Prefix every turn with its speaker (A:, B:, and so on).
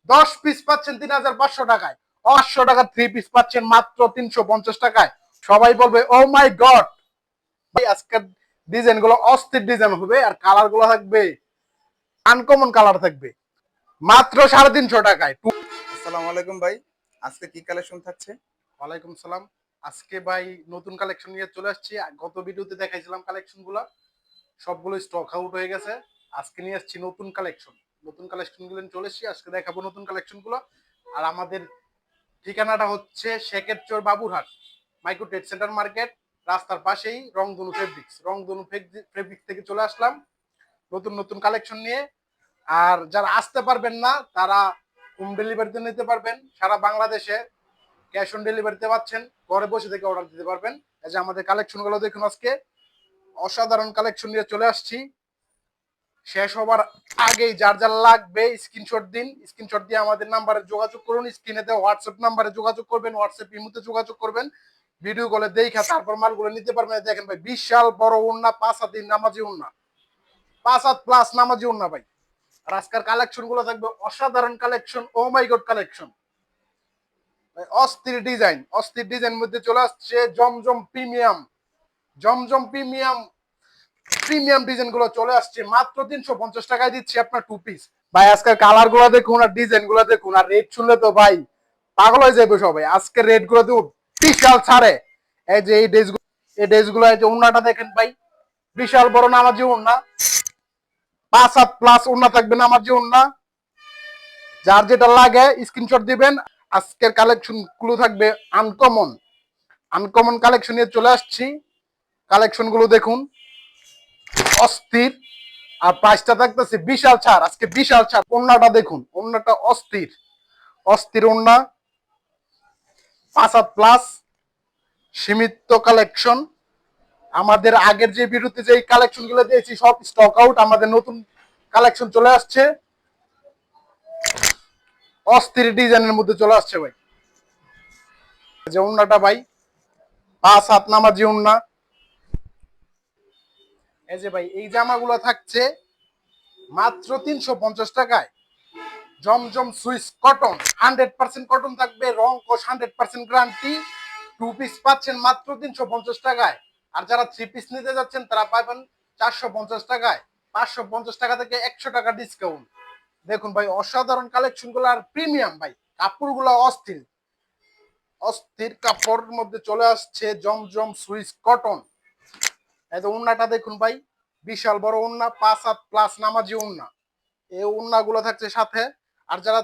A: 10 piece পাচ্ছেন 3500 টাকায়। 500 টাকা 3 পিস পাচ্ছেন মাত্র 350 টাকায়। সবাই বলবে ও মাই গড ভাই, আজকের ডিজাইন গুলো অস্থির ডিজাইন হবে, আর কালার গুলো থাকবে আনকমন কালার থাকবে মাত্র 350 টাকায়।
B: আসসালামু আলাইকুম ভাই, আজকে কি কালেকশন থাকছে?
A: ওয়ালাইকুম সালাম। আজকে ভাই নতুন কালেকশন নিয়ে চলে আসছি। গত ভিডিওতে দেখাইছিলাম কালেকশন গুলা, সবগুলো স্টক আউট হয়ে গেছে। আজকে নিয়ে আসছি নতুন কালেকশন। নতুন কালেকশন গুলো চলে এসেছি, আজকে দেখাবো নতুন কালেকশন গুলো। আর আমাদের ঠিকানাটা হচ্ছে Shekherchar Baburhat, micro trade centre market, রাস্তার পাশেই রংধনু ফেব্রিক্স। রংধনু ফেব্রিক্স থেকে চলে আসলাম নতুন নতুন কালেকশন নিয়ে। আর যারা আসতে পারবেন না তারা হোম ডেলিভারিতে নিতে পারবেন সারা বাংলাদেশে। ক্যাশ অন ডেলিভারিতে পাচ্ছেন, ঘরে বসে থেকে অর্ডার দিতে পারবেন। এই যে আমাদের কালেকশন গুলো দেখুন, আজকে অসাধারণ কালেকশন নিয়ে চলে আসছি। শেষ হবার আগেই যার যার লাগবে স্ক্রিনশট দিন, স্ক্রিনশট দিয়ে আমাদের নাম্বারে যোগাযোগ করুন। স্ক্রিনে দেওয়া হোয়াটসঅ্যাপ নাম্বারে যোগাযোগ করবেন, হোয়াটসঅ্যাপ ইমোতে যোগাযোগ করবেন। ভিডিও কলে দেখে তারপর মালগুলো নিতে পারবেন। দেখেন ভাই, বিশাল বড় ওন্না, 5 হাত নামাজি ওন্না, 5 হাত প্লাস নামাজি ওন্না ভাই। আর আজকের কালেকশন গুলো থাকবে অসাধারণ কালেকশন, ও মাই গড কালেকশন। অস্থির ডিজাইন, অস্থির ডিজাইন মধ্যে চলে আসছে জমজম প্রিমিয়াম। জমজম প্রিমিয়াম প্রিমিয়াম ডিজাইন গুলো চলে আসছে মাত্র 350 টাকায় দিচ্ছি আপনার 2 পিস। ভাই আজকের কালার গুলো দেখুন আর ডিজাইন গুলো দেখুন, আর রেট শুনলে তো ভাই পাগল হয়ে যাবে সবাই। আজকে রেট গুলো দেবো বিশাল ছাড়ে। এই যে এই ড্রেস গুলো, এই ড্রেস গুলো, এই যে উন্নাটা দেখেন ভাই, বিশাল বড় নামাজি উন্না, 5 হাত প্লাস উন্না থাকবে নামাজি উন্না। যার যেটা লাগে স্ক্রিনশট দিবেন। আজকের কালেকশন গুলো থাকবে আনকমন, আনকমন কালেকশন নিয়ে চলে আসছি। কালেকশন গুলো দেখুন অস্থির, আর প্রাইসটা থাকতেছে বিশাল ছাড়। আজকে বিশাল ছাড়। ওন্নাটা দেখুন, ওন্নাটা অস্থির, অস্থির ওন্না, 5 হাত প্লাস, সীমিত কালেকশন। আমাদের আগের যে ভিডিওতে যে কালেকশন গুলো দিয়েছি সব স্টক আউট, আমাদের নতুন কালেকশন চলে আসছে অস্থির ডিজাইনের মধ্যে চলে আসছে ভাই। যে ওন্নাটা ভাই 5 হাত নামাজি ওন্না। এই যে ভাই এই জামাগুলো থাকছে মাত্র 350 টাকায়। জমজম সুইস কটন, 100% কটন থাকবে, রং কোশ 100% গ্যারান্টি। 2 পিস পাচ্ছেন মাত্র 350 টাকায়। আর যারা 3 পিস নিতে যাচ্ছেন তারা পাবেন 450 টাকায়। 550 টাকা থেকে 100 টাকা ডিসকাউন্ট। দেখুন ভাই অসাধারণ কালেকশন গুলো, আর প্রিমিয়াম ভাই, কাপড়গুলো অস্থির, অস্থির কাপড়ের মধ্যে চলে আসছে জমজম সুইস কটন। এই যে উন্নাটা দেখুন ভাই, বিশাল বড় উন্না, 5 হাত প্লাস নামাজি উন্না। এই উন্না গুলো থাকছে সাথে। আর যারা